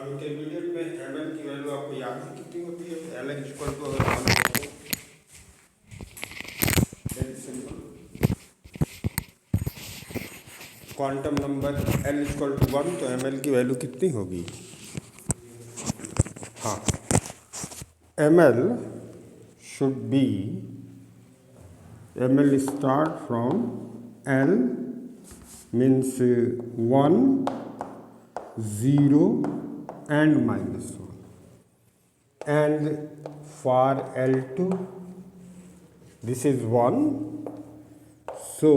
Intermediate में ml की value आपको याद है कितनी होती है? ln इक्वल टू अगर मान लो very simple, quantum number l equal to 1 तो ml की वैल्यू कितनी होगी? हाँ, ml should be ml start from l means 1, 0 and -1, and for L2 this is 1, so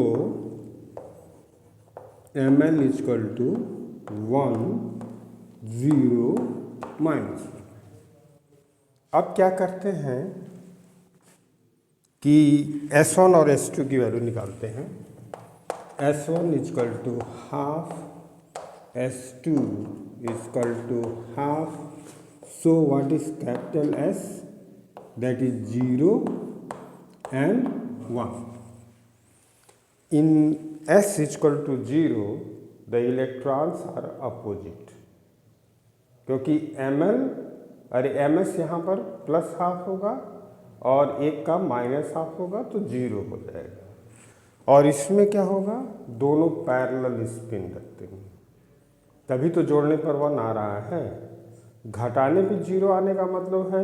ml is equal to 1, 0, -1। अब क्या करते हैं कि S1 और S2 की वैल्यू निकालते हैं। S1 is equal to half, S2 is equal to half, so what is capital S? That is 0 and 1. In S is equal to 0, the electrons are opposite, क्योंकि Ml अरे Ms यहाँ पर plus half होगा और एक का minus half होगा तो 0 हो जाएगा। और इसमें क्या होगा, दोनों पैरेलल स्पिन रखते हैं, तभी तो जोड़ने पर 1 आ रहा है। घटाने पे 0 आने का मतलब है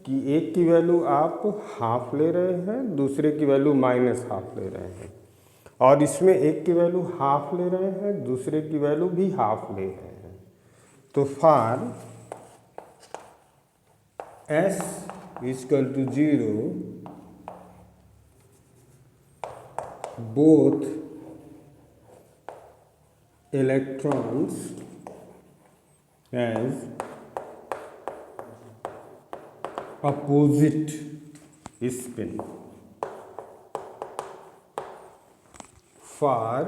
कि एक की वैल्यू आप हाफ ले रहे हैं, दूसरे की वैल्यू माइनस हाफ ले रहे हैं, और इसमें एक की वैल्यू हाफ ले रहे हैं, दूसरे की वैल्यू भी हाफ ले रहे हैं। तो for S is equal to 0, both electrons has opposite spin. For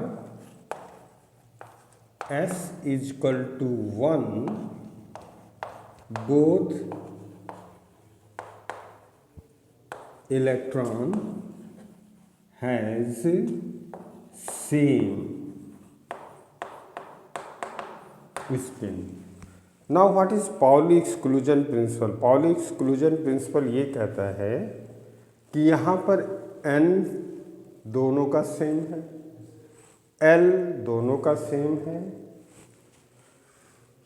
S is equal to 1, both electron has same spin. Now what is Pauli exclusion principle? Pauli exclusion principle ये कहता है कि यहाँ पर n दोनों का सेम है, l दोनों का सेम है,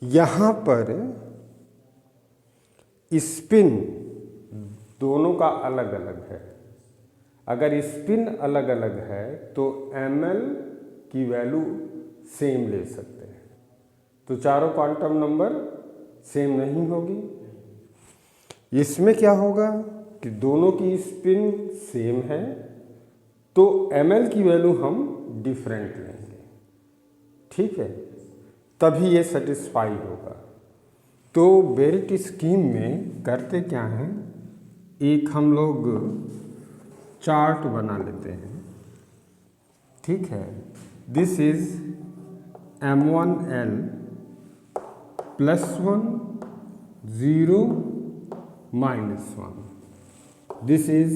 यहाँ पर स्पिन दोनों का अलग अलग है। अगर स्पिन अलग अलग है तो ml की वैल्यू सेम ले सकते हैं, तो चारों क्वांटम नंबर सेम नहीं होगी। इसमें क्या होगा कि दोनों की स्पिन सेम है तो ml की वैल्यू हम डिफरेंट लेंगे, ठीक है, तभी ये सेटिस्फाई होगा। तो बेल्ट स्कीम में करते क्या हैं, एक हम लोग चार्ट बना लेते हैं, ठीक है। This is M1L +1, 0, -1. This is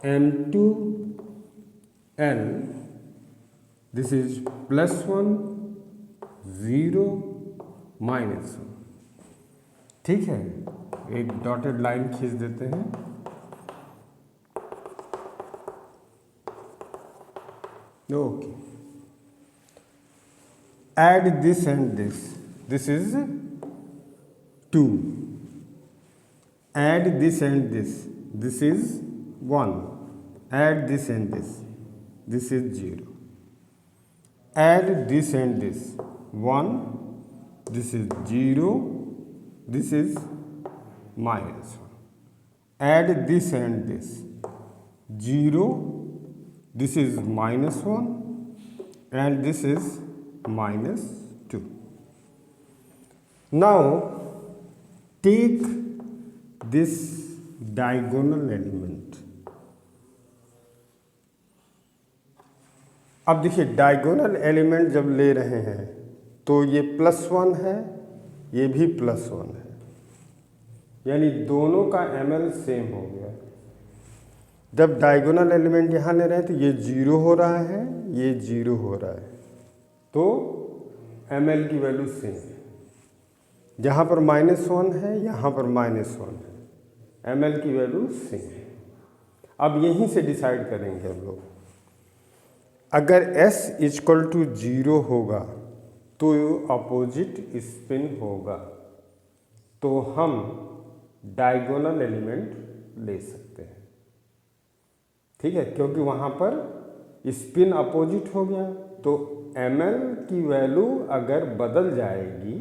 M2L, this is +1, 0, -1, ठीक है। एक डॉटेड लाइन खींच देते हैं। Okay, add this and this. This is 2. Add this and this. This is 1. Add this and this. This is 0. Add this and this. 1. This is 0. This is -1. Add this and this. 0. This is -1 and this is -2. Now take this diagonal element. अब देखिए diagonal element जब ले रहे हैं तो ये +1 है, ये भी +1 है, यानी दोनों का ml सेम हो गया। जब डायगोनल एलिमेंट यहाँ ले रहे हैं तो ये 0 हो रहा है, ये 0 हो रहा है, तो ml की वैल्यू सेम है। यहाँ पर -1 है, यहाँ पर -1 है, ml की वैल्यू सेम है। अब यहीं से डिसाइड करेंगे हम लोग, अगर s इक्वल टू 0 होगा तो अपोजिट स्पिन होगा, तो हम डायगोनल एलिमेंट ले सकते हैं। ठीक है, क्योंकि वहाँ पर स्पिन अपोजिट हो गया, तो ml की वैल्यू अगर बदल जाएगी,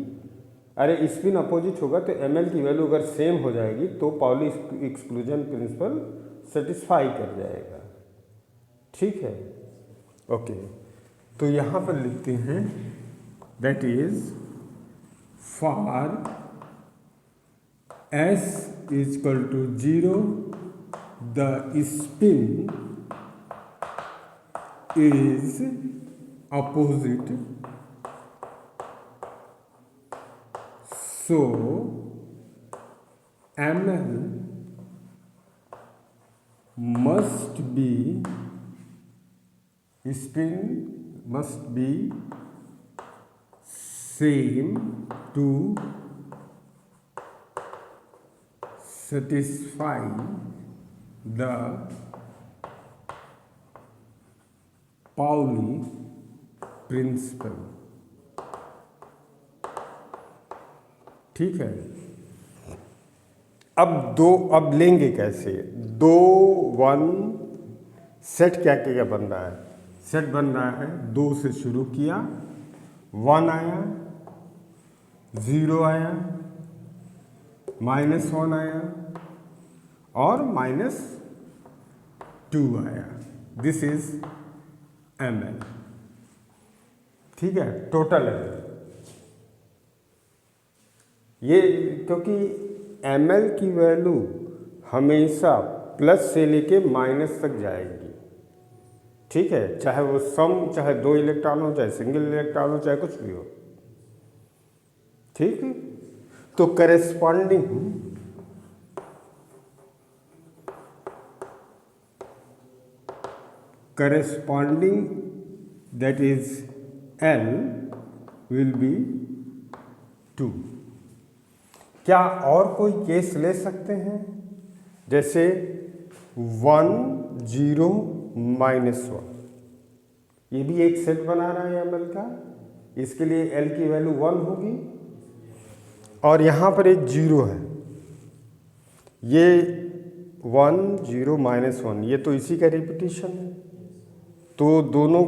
अरे स्पिन अपोजिट होगा तो ml की वैल्यू अगर सेम हो जाएगी तो पाउली एक्सक्लूजन प्रिंसिपल सेटिस्फाई कर जाएगा। ठीक है, ओके। तो यहाँ पर लिखते हैं that is for s equal to 0 the spin is opposite, so ml must be, spin must be same to satisfy the Pauli principle. ठीक है, अब लेंगे कैसे? 2 1 सेट क्या क्या बन रहा है? सेट बन रहा है 2 से शुरू किया, 1 आया, 0 आया, -1 आया और -2 आया। This is ml। ठीक है, टोटल है ये, क्योंकि ml की वैल्यू हमेशा प्लस से लेके माइनस तक जाएगी। ठीक है, चाहे वो सम, चाहे 2 इलेक्ट्रॉन हो, चाहे सिंगल इलेक्ट्रॉन हो, चाहे कुछ भी हो। ठीक है, तो corresponding that is L will be 2। क्या और कोई केस ले सकते हैं? जैसे 1 0 -1, ये भी एक सेट बना रहा है ml का, इसके लिए L की वैल्यू 1 होगी और यहाँ पर एक 0 है, ये 1 0 -1, ये तो इसी का रिपीटिशन है, तो दोनों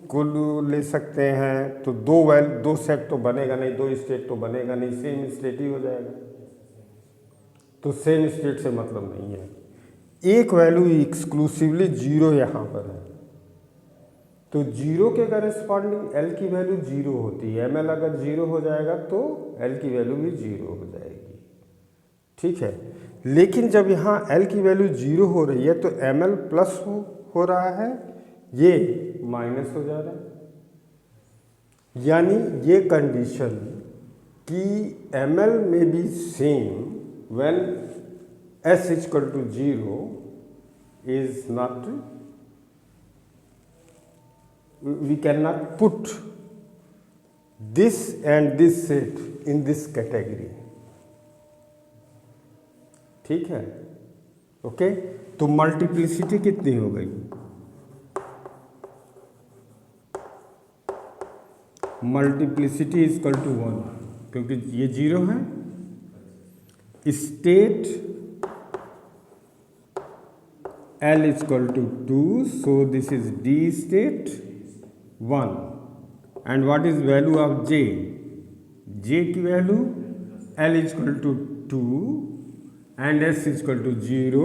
को ले सकते हैं। तो 2 सेट तो बनेगा नहीं, 2 स्टेट तो बनेगा नहीं, सेम स्टेट ही हो जाएगा। तो सेम स्टेट से मतलब नहीं है, एक वैल्यू एक्सक्लूसिवली 0 यहाँ पर है, तो 0 के करेस्पॉन्डिंग L की वैल्यू 0 होती है। ml अगर 0 हो जाएगा तो L की वैल्यू भी 0 हो जाएगी। ठीक है, लेकिन जब यहाँ L की वैल्यू 0 हो रही है तो ml प्लस हो रहा है, ये माइनस हो जा रहा है। यानी ये कंडीशन कि ml में be same when s equal to 0 is not, we cannot put this and this set in this category। ठीक है, ओके। तो मल्टीप्लिसिटी कितनी हो गई? मल्टीप्लिसिटी इक्वल टू 1, क्योंकि ये 0 है। State L equal to 2, so this is D state 1। and what is value of J? J की value L equal to 2 and S equal to 0,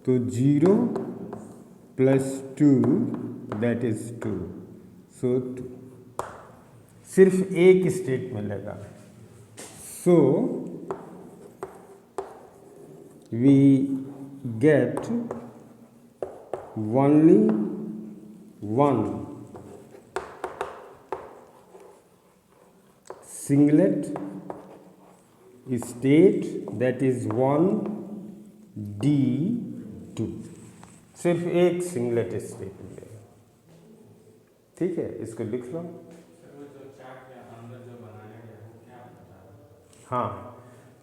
तो 0 प्लस 2 दैट इज 2, सो 2 सिर्फ एक स्टेट मिलेगा। So we get only 1 singlet state, that is 1D2, सिर्फ एक singlet state मिलेगा। ठीक है, इसको लिख लो। हाँ,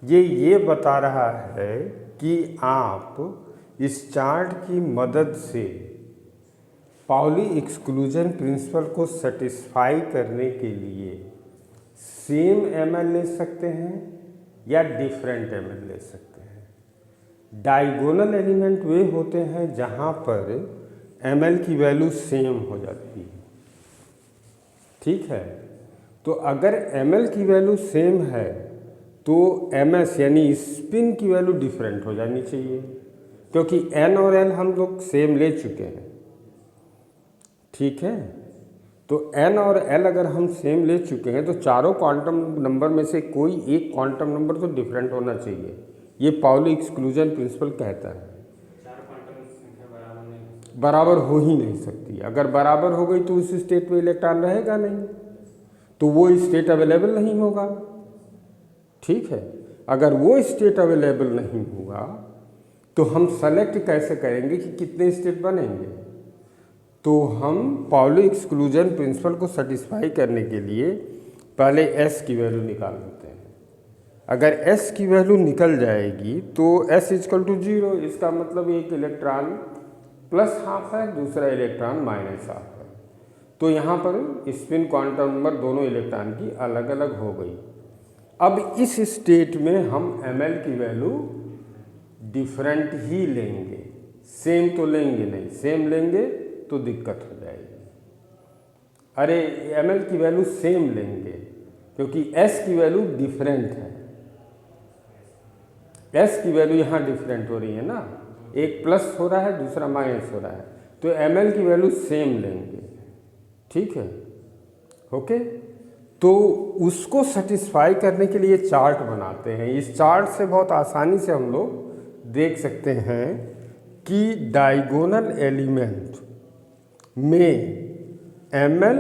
ये बता रहा है कि आप इस चार्ट की मदद से पाउली एक्सक्लूजन प्रिंसिपल को सेटिस्फाई करने के लिए सेम एमएल ले सकते हैं या डिफरेंट एमएल ले सकते हैं। डायगोनल एलिमेंट वे होते हैं जहाँ पर एमएल की वैल्यू सेम हो जाती है, ठीक है। तो अगर एमएल की वैल्यू सेम है तो एमएस यानी स्पिन की वैल्यू डिफरेंट हो जानी चाहिए, क्योंकि एन और एल हम लोग सेम ले चुके हैं, ठीक है। तो एन और एल अगर हम सेम ले चुके हैं तो चारों क्वांटम नंबर में से कोई एक क्वांटम नंबर तो डिफरेंट होना चाहिए, ये पाउली एक्सक्लूजन प्रिंसिपल कहता है। बराबर हो ही नहीं सकती, अगर बराबर हो गई तो उस स्टेट में इलेक्ट्रॉन रहेगा नहीं, तो वो स्टेट अवेलेबल नहीं होगा, ठीक है। अगर वो स्टेट अवेलेबल नहीं होगा तो हम सेलेक्ट कैसे करेंगे कि कितने स्टेट बनेंगे। तो हम पाउली एक्सक्लूजन प्रिंसिपल को सेटिस्फाई करने के लिए पहले एस की वैल्यू निकाल लेते हैं। अगर एस की वैल्यू निकल जाएगी तो एस इजकल टू 0, इसका मतलब एक इलेक्ट्रॉन प्लस हाफ है, दूसरा इलेक्ट्रॉन माइनस हाफ है। तो यहाँ पर स्पिन क्वांटम नंबर दोनों इलेक्ट्रॉन की अलग अलग हो गई। अब इस स्टेट में हम एमएल की वैल्यू डिफरेंट ही लेंगे, सेम तो लेंगे नहीं, सेम लेंगे तो दिक्कत हो जाएगी। अरे एमएल की वैल्यू सेम लेंगे क्योंकि एस की वैल्यू डिफरेंट है, एस की वैल्यू यहाँ डिफरेंट हो रही है ना, एक प्लस हो रहा है दूसरा माइनस हो रहा है, तो एमएल की वैल्यू सेम लेंगे, ठीक है, ओके। तो उसको सेटिस्फाई करने के लिए चार्ट बनाते हैं। इस चार्ट से बहुत आसानी से हम लोग देख सकते हैं कि डायगोनल एलिमेंट में एमएल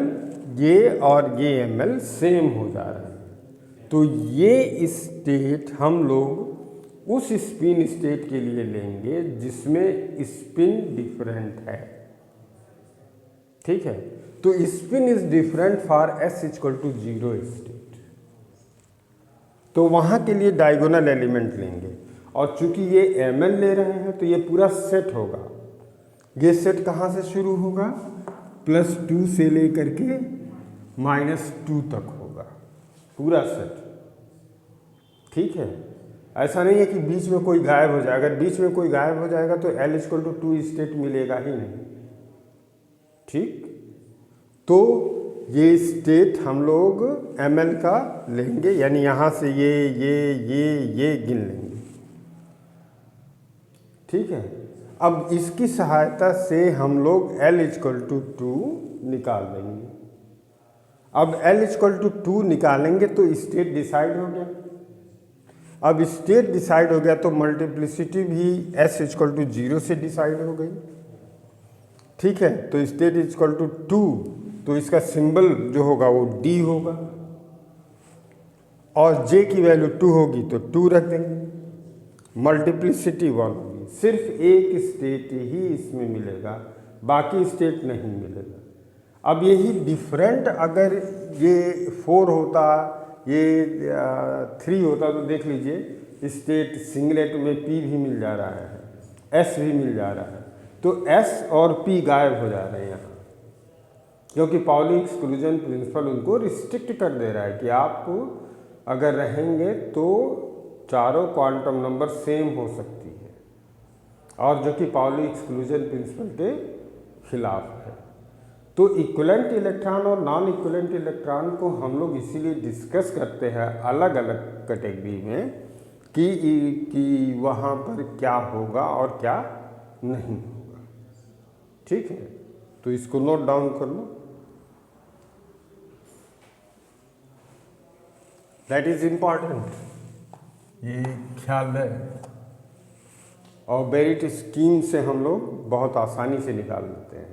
ये और ये एमएल सेम हो जा रहा है। तो ये स्टेट हम लोग उस स्पिन स्टेट के लिए लेंगे जिसमें स्पिन डिफरेंट है, ठीक है। तो spin is different for S equal to 0 state, तो वहाँ के लिए डायगोनल एलिमेंट लेंगे। और चूंकि ये एमएल ले रहे हैं तो ये पूरा सेट होगा। ये सेट कहाँ से शुरू होगा, +2 से लेकर के -2 तक होगा पूरा सेट, ठीक है। ऐसा नहीं है कि बीच में कोई गायब हो जाए, अगर बीच में कोई गायब हो जाएगा तो L इक्वल टू 2 स्टेट मिलेगा ही नहीं, ठीक। तो ये स्टेट हम लोग एमएल का लेंगे, यानी यहाँ से ये गिन लेंगे, ठीक है। अब इसकी सहायता से हम लोग L इक्वल टू 2 निकाल लेंगे। अब L इक्वल टू 2 निकालेंगे तो स्टेट डिसाइड हो गया। अब स्टेट डिसाइड हो गया तो मल्टीप्लिसिटी भी S इक्वल टू 0 से डिसाइड हो गई, ठीक है। तो स्टेट इक्वल टू 2, तो इसका सिंबल जो होगा वो D होगा, और J की वैल्यू 2 होगी तो 2 रख देंगे, मल्टीप्लिसिटी 1 होगी। सिर्फ एक स्टेट ही इसमें मिलेगा, बाकी स्टेट नहीं मिलेगा। अब यही डिफरेंट अगर ये 4 होता, ये 3 होता, तो देख लीजिए स्टेट सिंगलेट में P भी मिल जा रहा है, S भी मिल जा रहा है, तो S और P गायब हो जा रहे हैं यहाँ, क्योंकि पाउली एक्सक्लूजन प्रिंसिपल उनको रिस्ट्रिक्ट कर दे रहा है कि आप अगर रहेंगे तो चारों क्वांटम नंबर सेम हो सकती है, और जो कि पाउली एक्सक्लूजन प्रिंसिपल के खिलाफ है। तो इक्विवेलेंट इलेक्ट्रॉन और नॉन इक्विवेलेंट इलेक्ट्रॉन को हम लोग इसीलिए डिस्कस करते हैं अलग अलग कैटेगरी में कि वहाँ पर क्या होगा और क्या नहीं होगा, ठीक है। तो इसको नोट डाउन कर लो, दैट इज इम्पॉर्टेंट, ये ख्याल रहे। और बेरिट स्कीम से हम लोग बहुत आसानी से निकाल लेते हैं।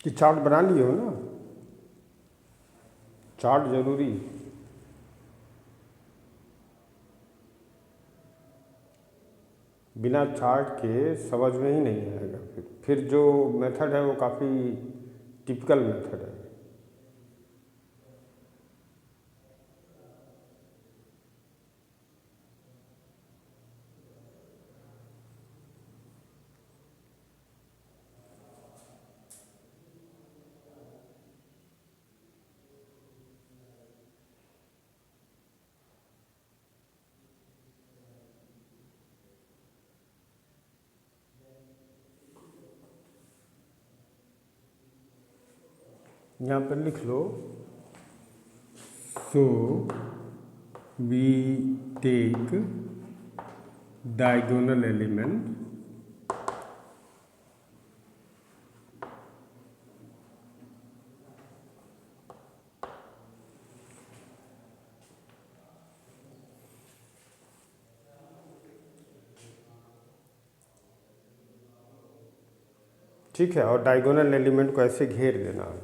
कि चार्ट बना लिए हो ना, चार्ट जरूरी। बिना चार्ट के समझ में ही नहीं आएगा। फिर जो मेथड है वो काफ़ी टिपिकल मेथड है। यहाँ पर लिख लो, so we take diagonal element ठीक है, और डायगोनल एलिमेंट को ऐसे घेर देना,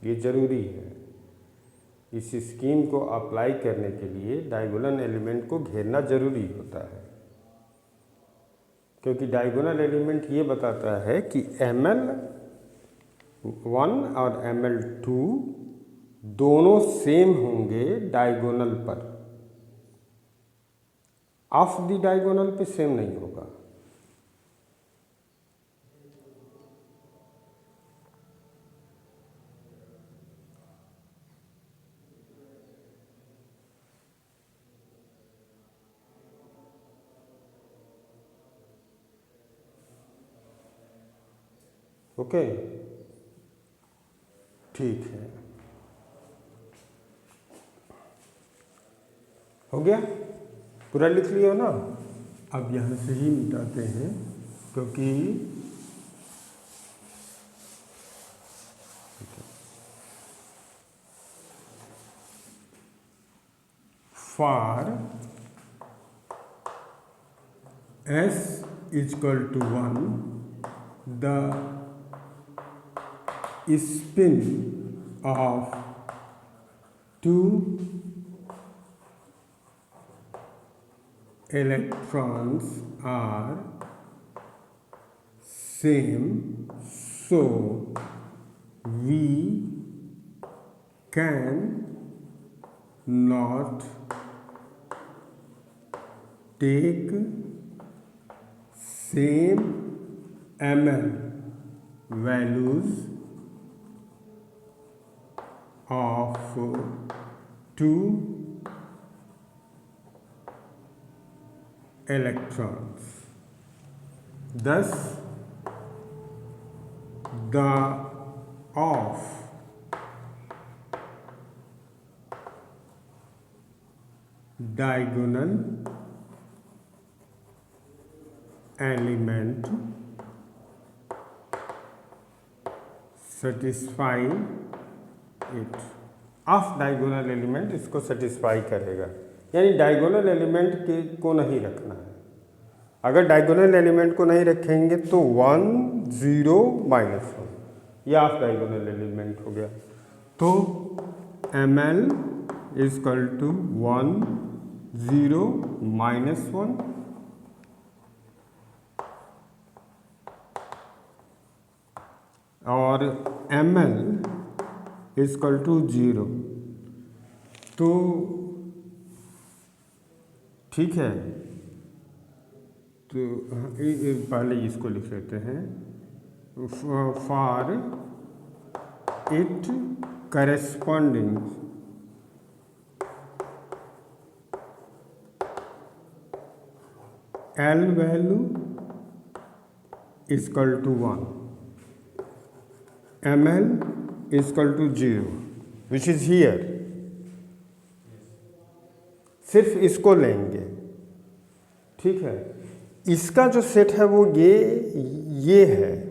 ये ज़रूरी है। इस स्कीम को अप्लाई करने के लिए डायगोनल एलिमेंट को घेरना ज़रूरी होता है, क्योंकि डायगोनल एलिमेंट ये बताता है कि ML1 और ML2 दोनों सेम होंगे डायगोनल पर, ऑफ द डायगोनल पे सेम नहीं होगा। ओके, ठीक है, हो गया, पूरा लिख लिया ना। अब यहाँ से ही मिटाते हैं, क्योंकि for S equal to 1 the spin of two electrons are same, so we can not take same ml values of two electrons. Thus, the of diagonal element satisfy it. Of diagonal element इसको satisfy करेगा, यानी diagonal element को नहीं रखना है। अगर diagonal element को नहीं रखेंगे तो 1 0 -1 ये ऑफ डायगोनल एलिमेंट हो गया। तो ML इक्वल टू 1 0 -1 और ML इक्वल टू 0। तो ठीक है, तो पहले इसको लिख लेते हैं, for it corresponding L value equal to 1, ML equal to 0 which is here. सिर्फ इसको लेंगे, ठीक है। इसका जो सेट है वो ये है,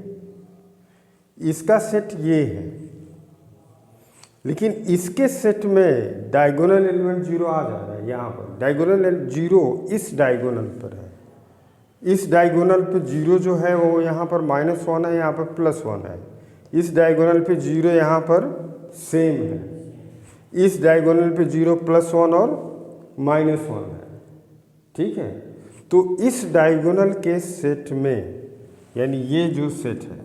इसका सेट ये है, लेकिन इसके सेट में डायगोनल एलिमेंट 0 आ जा रहा है। यहाँ पर डायगोनल 0 इस डायगोनल पर है, इस डायगोनल पे 0 जो है वो यहाँ पर -1 है, यहाँ पर +1 है। इस डायगोनल पे 0 यहाँ पर सेम है, इस डायगोनल पे 0 +1 और -1 है, ठीक है। तो इस डायगोनल के सेट में, यानी ये जो सेट है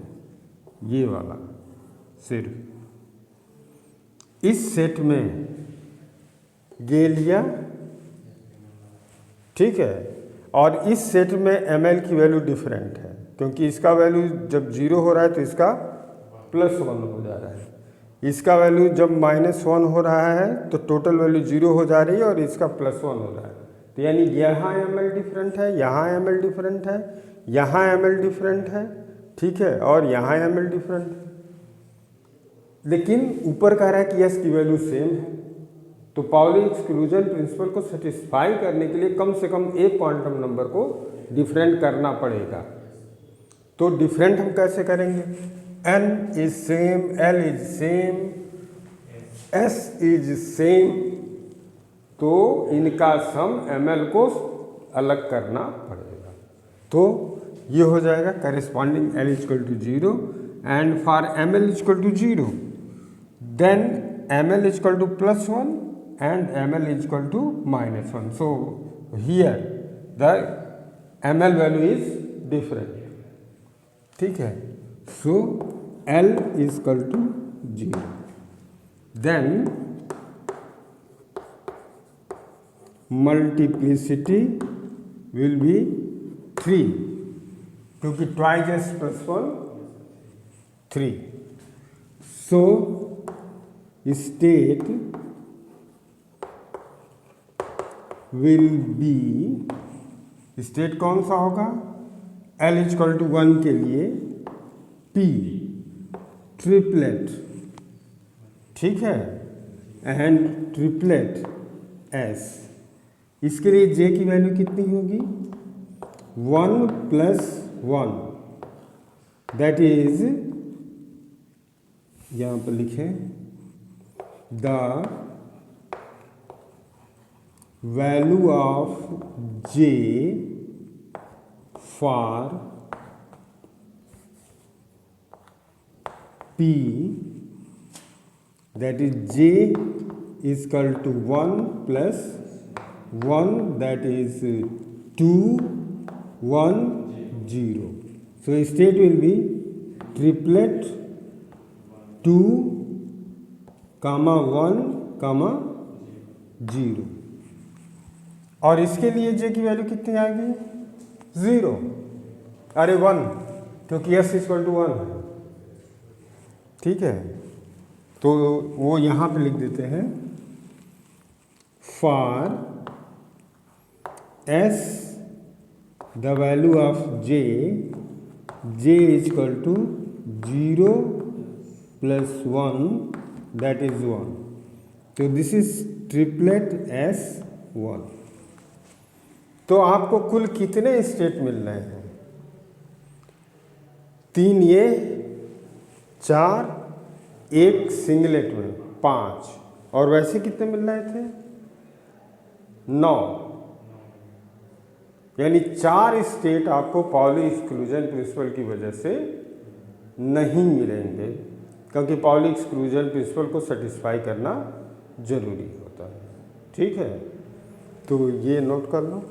ये वाला, सिर्फ इस सेट में ये लिया, ठीक है, और इस सेट में ml की वैल्यू डिफरेंट है, क्योंकि इसका वैल्यू जब 0 हो रहा है तो इसका +1 हो जा रहा है, इसका वैल्यू जब -1 हो रहा है तो टोटल वैल्यू 0 हो जा रही है और इसका +1 हो रहा है। तो यानी यहाँ ml डिफरेंट है, यहाँ ml डिफरेंट है, यहाँ ml डिफरेंट है, ठीक है, और यहाँ ml डिफरेंट है, लेकिन ऊपर कह रहा है कि s की वैल्यू सेम है। तो पाउली एक्सक्लूजन प्रिंसिपल को सेटिस्फाई करने के लिए कम से कम एक क्वांटम नंबर को डिफरेंट करना पड़ेगा। तो डिफरेंट हम कैसे करेंगे? n is same, l is same, s is same, तो इनका सम ml को अलग करना पड़ेगा। तो ये हो जाएगा corresponding l = 0 and for ml = 0 then ml = +1 and ml = -1. So here the ml value is different, ठीक है। So l = 0, then multiplicity will be 3, क्योंकि twice s +1 3. So state will be, state कौन सा होगा? l = 1 के लिए p ट्रिपलेट, ठीक है, एंड ट्रिपलेट s, इसके लिए j की वैल्यू कितनी होगी? 1 + 1, दैट इज, यहाँ पर लिखें, the value of j for p, that is j is equal to 1 + 1, that is 2 1 0. So state will be triplet 2, 1, 0, और इसके लिए j की वैल्यू कितनी आएगी? 0, अरे 1, क्योंकि s = 1 है, ठीक है। तो वो यहाँ पे लिख देते हैं, for s the value of j = 0 + 1, that is 1. तो दिस इज ट्रिपलेट S1। तो आपको कुल कितने स्टेट मिल रहे हैं? 3 ये, 4, 1 सिंगलेट में 5, और वैसे कितने मिल रहे थे? 9, यानी 4 स्टेट आपको पाउली एक्सक्लूजन प्रिंसिपल की वजह से नहीं मिलेंगे, क्योंकि पाउली एक्सक्लूजन प्रिंसिपल को सेटिस्फाई करना जरूरी होता है, ठीक है। तो ये नोट कर लो।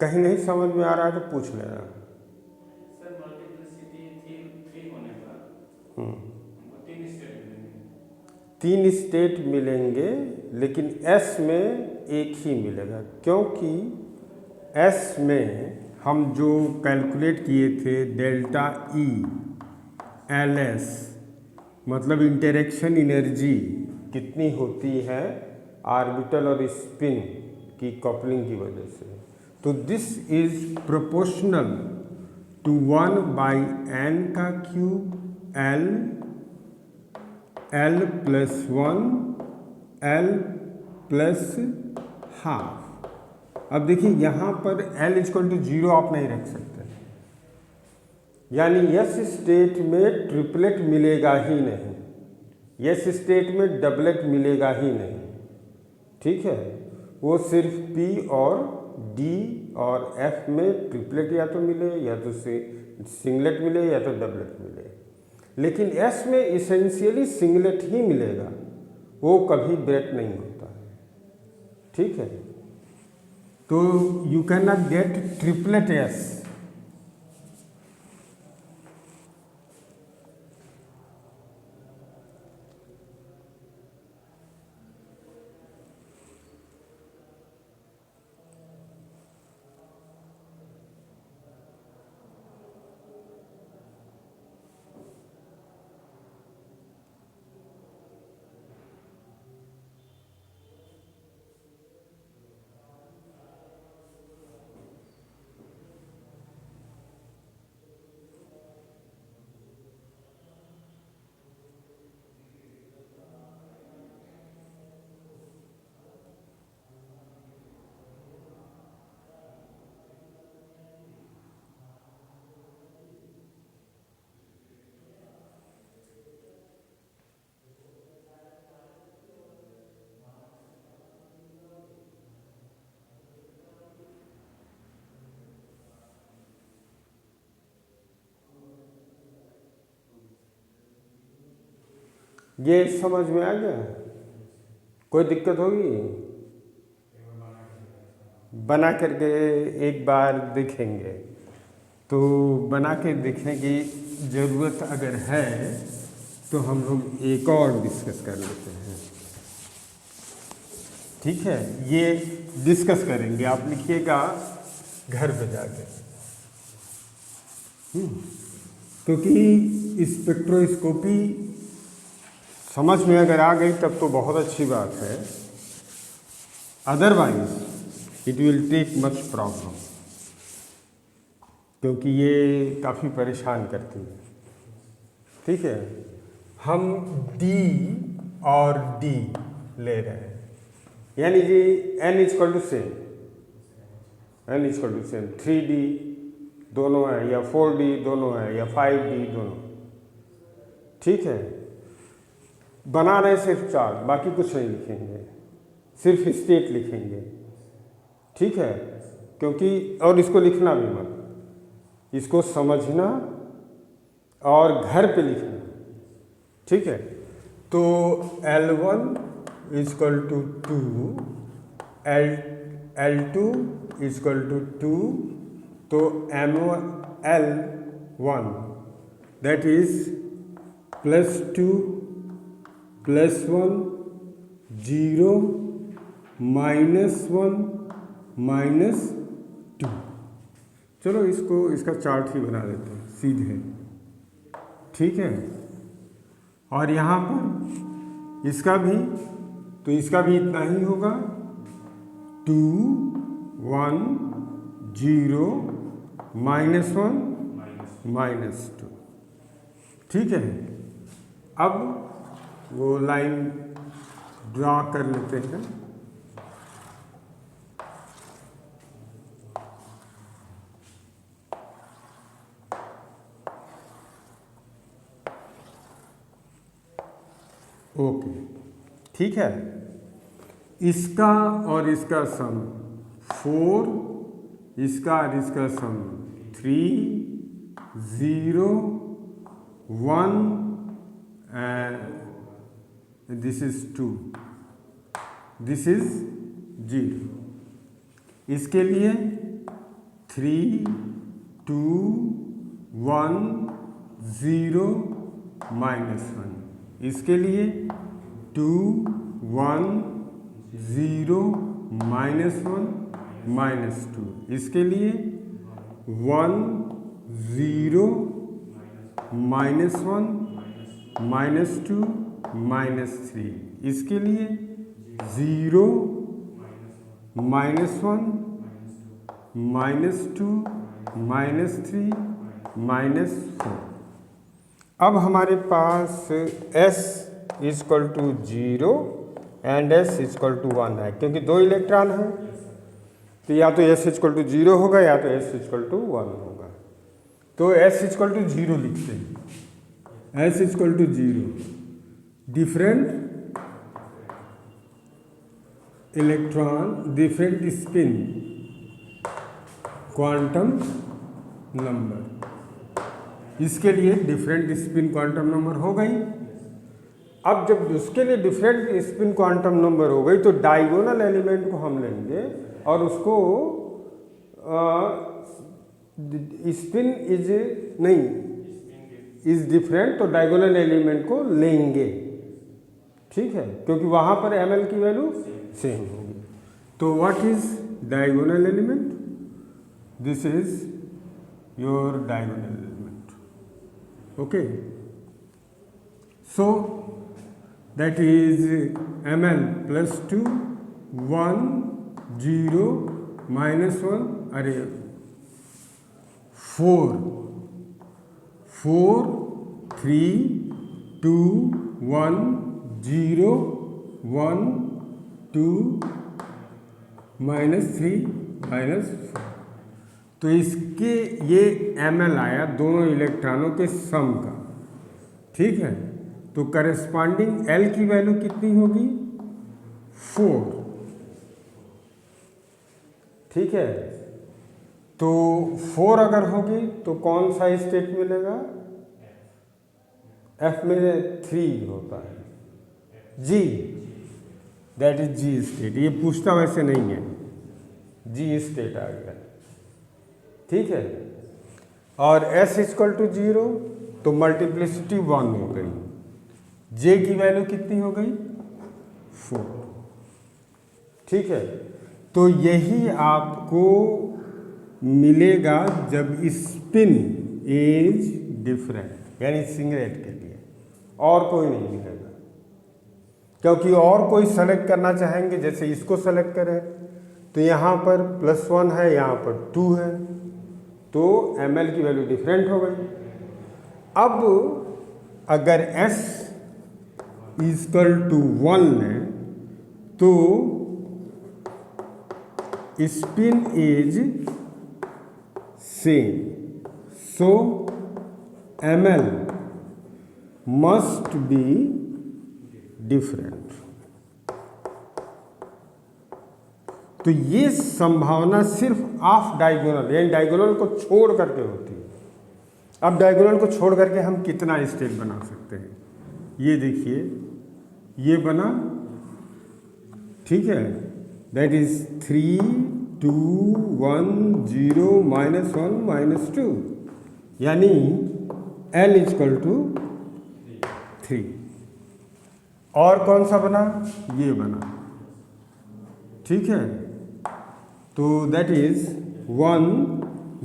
कहीं नहीं समझ में आ रहा है तो पूछ लेना। सर मल्टीप्लिसिटी 3 होने पर हमको 3 स्टेट मिलेंगे। 3 स्टेट मिलेंगे, लेकिन एस में एक ही मिलेगा, क्योंकि एस में हम जो कैलकुलेट किए थे डेल्टा ई एल एस, मतलब इंटरेक्शन एनर्जी कितनी होती है ऑर्बिटल और स्पिन की कपलिंग की वजह से, तो this is proportional to 1/n का cube L plus 1 L plus half. अब देखिए यहाँ पर एल इक्वल टू 0 आप नहीं रख सकते, यानी यस स्टेट में ट्रिपलेट मिलेगा ही नहीं, यस स्टेट में डबलेट मिलेगा ही नहीं, ठीक है। वो सिर्फ पी और डी और एफ में ट्रिपलेट या तो मिले, या तो सिंगलेट मिले, या तो डबलेट मिले, लेकिन एस में इसेंशियली सिंगलेट ही मिलेगा, वो कभी ब्रेक नहीं होता है, ठीक है। तो you can not gate triplet S. ये समझ में आ गया? कोई दिक्कत होगी? बना करके एक बार देखेंगे, तो बना के देखने की ज़रूरत अगर है तो हम लोग एक और डिस्कस कर लेते हैं, ठीक है। ये डिस्कस करेंगे, आप लिखिएगा घर पे जाके, क्योंकि स्पेक्ट्रोस्कोपी समझ में अगर आ गई तब तो बहुत अच्छी बात है, otherwise it will take much problem, क्योंकि ये काफ़ी परेशान करती है, ठीक है। हम डी और डी ले रहे हैं, यानी जी n equal to same, n equal to same 3D दोनों है, या 4D दोनों है, या 5D दोनों, ठीक है। बना रहे सिर्फ 4, बाकी कुछ नहीं लिखेंगे, सिर्फ स्टेट लिखेंगे, ठीक है। क्योंकि और इसको लिखना भी मत, इसको समझना और घर पे लिखना, ठीक है। तो L1 equal to 2, L2 equal to 2, तो L1 दैट इज +2 +1 0 -1 -2। चलो इसको इसका चार्ट ही बना देते हैं सीधे, ठीक है। और यहाँ पर इसका भी, तो इसका भी इतना ही होगा 2 1 0 -1 -2, ठीक है। अब वो लाइन ड्रा कर लेते हैं, ओके, ठीक है। इसका और इसका सम 4, इसका और इसका सम 3 0 1 दिस इज 2, दिस इज 0। इसके लिए 3 2 1 0 -1। इसके लिए 2 1 0 -1 -2। इसके लिए 1 0 -1 -2 -3। इसके लिए 0 -1 -2 -3 -4। अब हमारे पास s equal to 0 and s equal to 1 है, क्योंकि 2 इलेक्ट्रॉन हैं, तो या तो s इक्वल टू 0 होगा या तो s इक्वल टू 1 होगा। तो s इक्वल टू 0 लिखते हैं। s equal to 0, different electron different spin quantum number. इसके लिए डिफरेंट स्पिन क्वांटम नंबर हो गई। अब जब उसके लिए डिफरेंट स्पिन क्वांटम नंबर हो गई तो डायगोनल एलिमेंट को हम लेंगे और उसको स्पिन इज नहीं इज डिफरेंट, तो डायगोनल एलिमेंट को लेंगे, ठीक है, क्योंकि वहाँ पर ml की वैल्यू सेम होगी। तो what is diagonal element? This is your diagonal element. Okay, so that is ml plus 2 1 0 -1 अरे 4 4 3 2 1 0 1 2 -3 -4। तो इसके ये ml आया दोनों इलेक्ट्रॉनों के सम का, ठीक है। तो करेस्पॉन्डिंग L की वैल्यू कितनी होगी? 4, ठीक है। तो 4 अगर होगी तो कौन सा स्टेट मिलेगा? F में 3 होता है, G, that is G state. ये पूछता वैसे नहीं है, G स्टेट आ गया, ठीक है। और s इक्वल टू 0 तो मल्टीप्लिसिटी 1 हो गई, j की वैल्यू कितनी हो गई? 4, ठीक है। तो यही आपको मिलेगा जब स्पिन इज डिफरेंट, यानी सिंगरेट के लिए, और कोई नहीं मिलेगा। क्योंकि और कोई सेलेक्ट करना चाहेंगे, जैसे इसको सेलेक्ट करें तो यहाँ पर +1 है, यहाँ पर 2 है, तो ml की वैल्यू डिफरेंट हो गई। अब अगर s इक्वल टू 1 है तो spin is same, so ml must be different. तो ये संभावना सिर्फ ऑफ डायगोनल, यानी डायगोनल को छोड़ करके होती है। अब डायगोनल को छोड़ करके हम कितना स्टेट बना सकते हैं? ये देखिए, ये बना, ठीक है, दैट इज 3 2 1 0 -1 -2, यानी L इक्वल टू 3। और कौन सा बना? ये बना, ठीक है। तो that is 1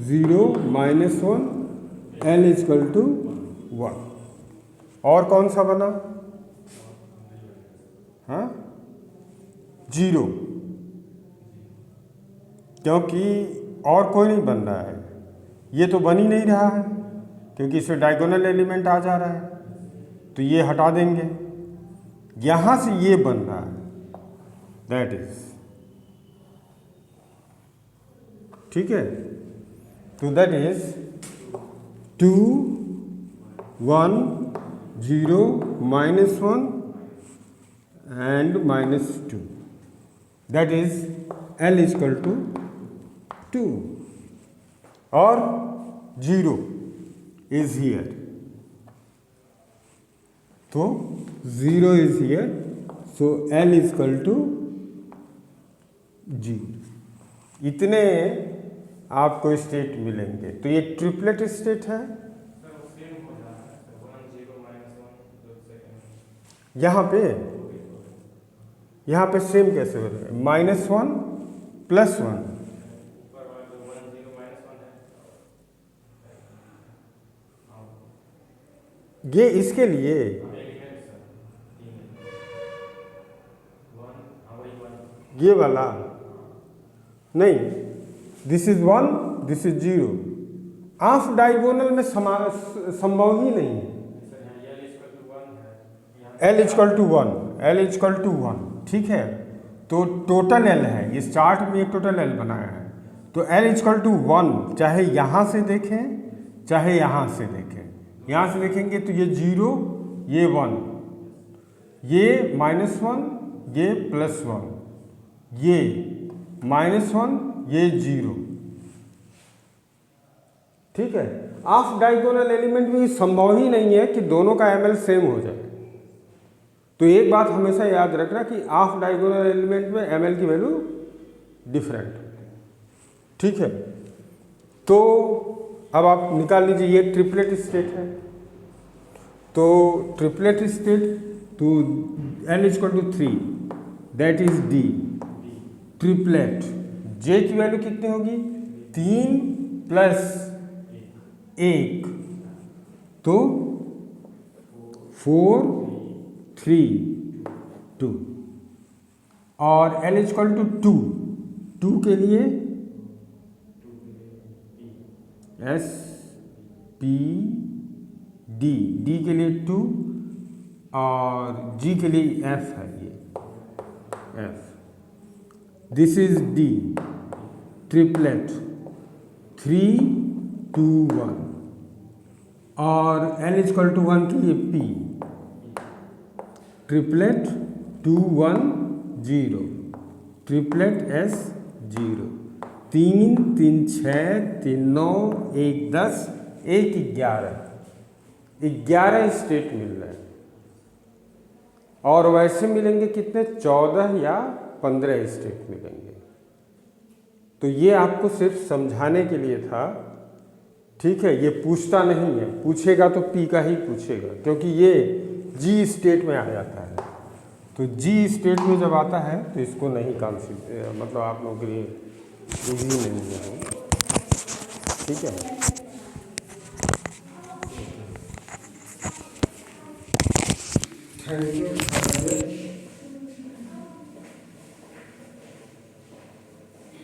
0 -1 L equal to 1। और कौन सा बना? हाँ, 0, क्योंकि और कोई नहीं बन रहा है, ये तो बन ही नहीं रहा है, क्योंकि इसमें डायगोनल एलिमेंट आ जा रहा है, तो ये हटा देंगे, यहाँ से ये बन रहा है, दैट इज, ठीक है। तो that is 2 1 0 -1 and -2, that is L equal to 2, और 0 इज हियर, तो 0 is here, so L equal to 0। इतने आपको स्टेट मिलेंगे। तो ये ट्रिपलेट स्टेट है। सर वो सेम हो रहा है, 1 0 -1 जो सेकंड यहाँ पे सेम कैसे हो रहा है? -1 +1 ऊपर वाला जो 1 0 -1 है, हाँ ये इसके लिए एलिमेंट सर 1, हाँ वही 1 ये वाला नहीं, this is 1, this is 0। Of diagonal में संभव ही नहीं है। सर यहाँ L = 1 है, L = 1, ठीक है। तो टोटल L है, इस चार्ट में एक टोटल L बनाया है। तो L = 1, चाहे यहाँ से देखें चाहे यहाँ से देखें। यहाँ से देखेंगे तो ये 0, ये 1, ये -1, ये +1, ये -1, ये 0, ठीक है। ऑफ डायगोनल एलिमेंट में संभव ही नहीं है कि दोनों का ML सेम हो जाए। तो एक बात हमेशा याद रखना कि ऑफ डायगोनल एलिमेंट में ML की वैल्यू डिफरेंट, ठीक है। तो अब आप निकाल लीजिए, ये ट्रिपलेट स्टेट है। तो ट्रिपलेट स्टेट तो L = 3, that is D। Triplet J की वैल्यू कितनी होगी? 3 + 1, तो 4 3 2। और L = 2, 2 के लिए S P D, D के लिए 2 और G के लिए F है, ये F। This is D, triplet 3 2 1। और L = 1 के लिए P, triplet 2 1 0, triplet S 0। 3 3 6 3 9 1 10 1 11 state मिल रहे हैं। और वैसे मिलेंगे कितने? 14 या 15 स्टेट मिलेंगे। तो ये आपको सिर्फ समझाने के लिए था, ठीक है। ये पूछता नहीं है, पूछेगा तो P का ही पूछेगा, क्योंकि ये G स्टेट में आ जाता है। तो G स्टेट में जब आता है तो इसको नहीं मतलब आप लोगों के लिए इजी नहीं है, ठीक है। Thank you.